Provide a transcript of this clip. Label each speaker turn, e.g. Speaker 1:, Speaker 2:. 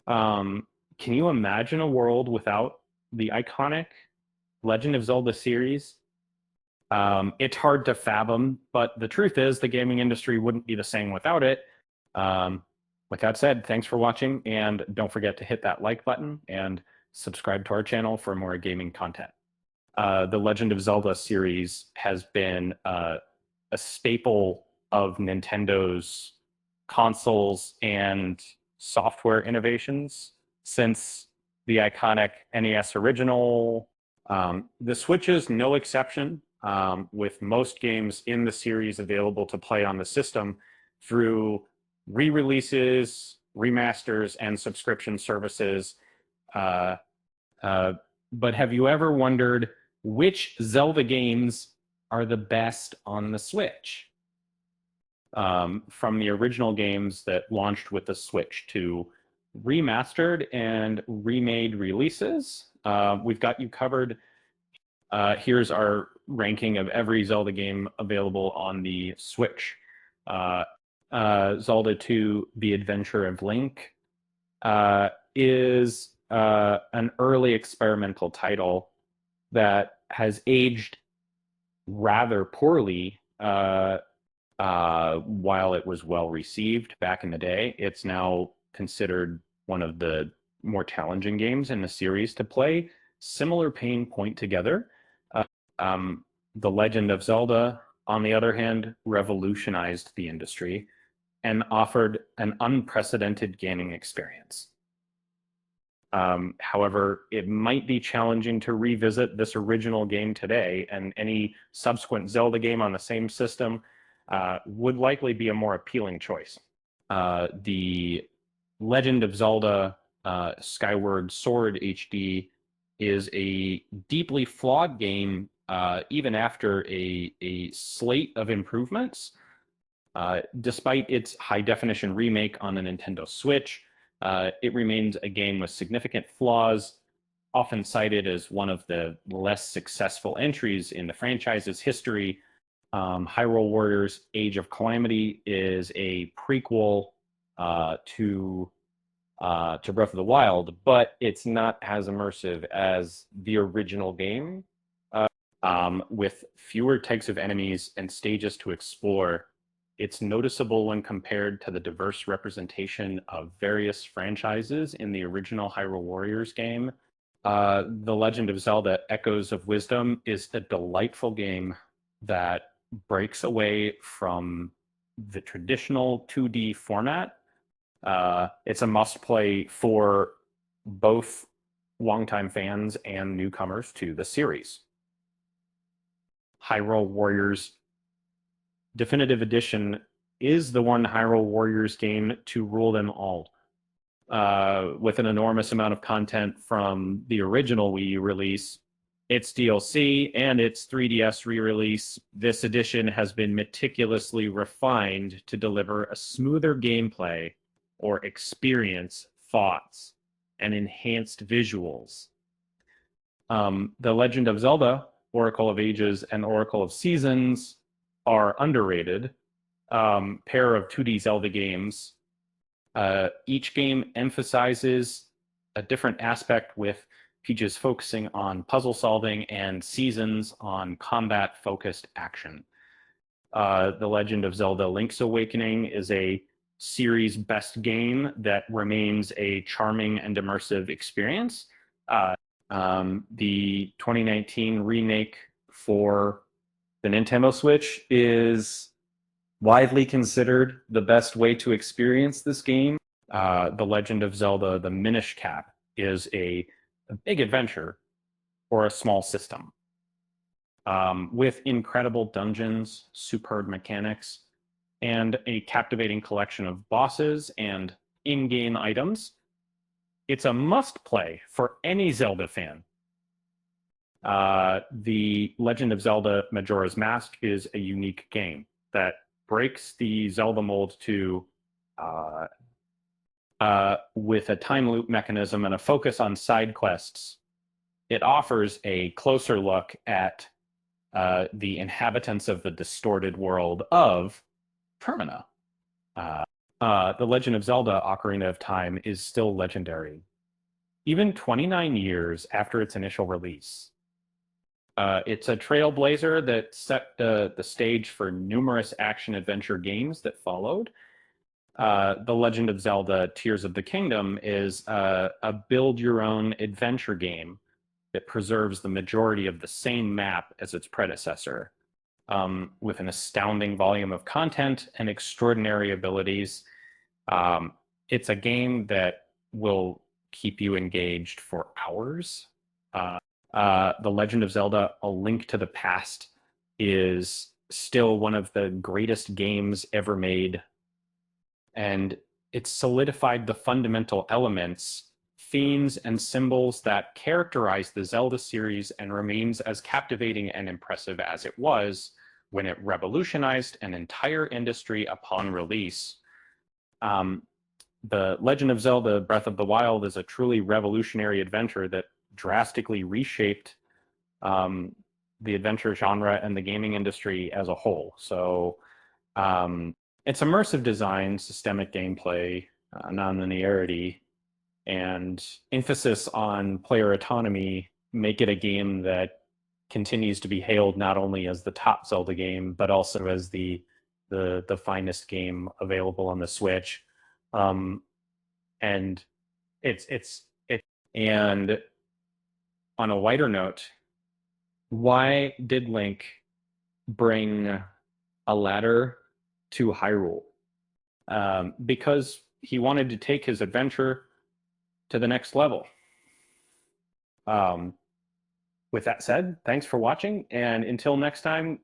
Speaker 1: Um, can you imagine a world without the iconic Legend of Zelda series? It's hard to fathom, but the truth is the gaming industry wouldn't be the same without it. Um, with that said, thanks for watching, and don't forget to hit that like button and subscribe to our channel for more gaming content. The Legend of Zelda series has been a staple of Nintendo's consoles and software innovations since the iconic NES original. The Switch is no exception, with most games in the series available to play on the system through re-releases, remasters, and subscription services. Uh, uh, but have you ever wondered which Zelda games are the best on the Switch? From the original games that launched with the Switch to remastered and remade releases, we've got you covered. Here's our ranking of every Zelda game available on the Switch. Uh, Zelda 2: The Adventure of Link is an early experimental title that has aged rather poorly while it was well received back in the day. It's now considered one of the more challenging games in the series to play. Similar pain point together. Uh, um, the Legend of Zelda, on the other hand, revolutionized the industry and offered an unprecedented gaming experience. However, it might be challenging to revisit this original game today, and any subsequent Zelda game on the same system would likely be a more appealing choice. The Legend of Zelda Skyward Sword HD is a deeply flawed game, even after a slate of improvements. Despite its high definition remake on the Nintendo Switch, it remains a game with significant flaws, often cited as one of the less successful entries in the franchise's history. Hyrule Warriors Age of Calamity is a prequel to Breath of the Wild, but it's not as immersive as the original game, with fewer types of enemies and stages to explore. It's noticeable when compared to the diverse representation of various franchises in the original Hyrule Warriors game. The Legend of Zelda Echoes of Wisdom is a delightful game that breaks away from the traditional 2D format. It's a must play for both longtime fans and newcomers to the series. Hyrule Warriors Definitive Edition is the one Hyrule Warriors game to rule them all. With an enormous amount of content from the original Wii U release, its DLC, and its 3DS re-release, this edition has been meticulously refined to deliver a smoother gameplay or experience, thoughts, and enhanced visuals. The Legend of Zelda, Oracle of Ages, and Oracle of Seasons are underrated pair of 2D Zelda games. Each game emphasizes a different aspect, with Peaches focusing on puzzle solving and Seasons on combat-focused action. The Legend of Zelda Link's Awakening is a series best game that remains a charming and immersive experience. The 2019 remake for the Nintendo Switch is widely considered the best way to experience this game. The Legend of Zelda, the Minish Cap, is a big adventure for a small system. With incredible dungeons, superb mechanics, and a captivating collection of bosses and in-game items, it's a must-play for any Zelda fan. The Legend of Zelda Majora's Mask is a unique game that breaks the Zelda mold with a time loop mechanism and a focus on side quests. It offers a closer look at the inhabitants of the distorted world of Termina. The Legend of Zelda: Ocarina of Time is still legendary, even 29 years after its initial release. It's a trailblazer that set the stage for numerous action adventure games that followed. The Legend of Zelda: Tears of the Kingdom is a build your own adventure game that preserves the majority of the same map as its predecessor, with an astounding volume of content and extraordinary abilities. Um, it's a game that will keep you engaged for hours. Uh, the Legend of Zelda: A Link to the Past is still one of the greatest games ever made, and it solidified the fundamental elements, themes, and symbols that characterize the Zelda series and remains as captivating and impressive as it was when it revolutionized an entire industry upon release. Um, the Legend of Zelda: Breath of the Wild is a truly revolutionary adventure that drastically reshaped um, the adventure genre and the gaming industry as a whole. So it's immersive design, systemic gameplay, non-linearity, and emphasis on player autonomy make it a game that continues to be hailed not only as the top Zelda game, but also as the finest game available on the Switch. Um, and it's and on a lighter note, why did Link bring a ladder to Hyrule? Because he wanted to take his adventure to the next level. Um, with that said, thanks for watching, and until next time,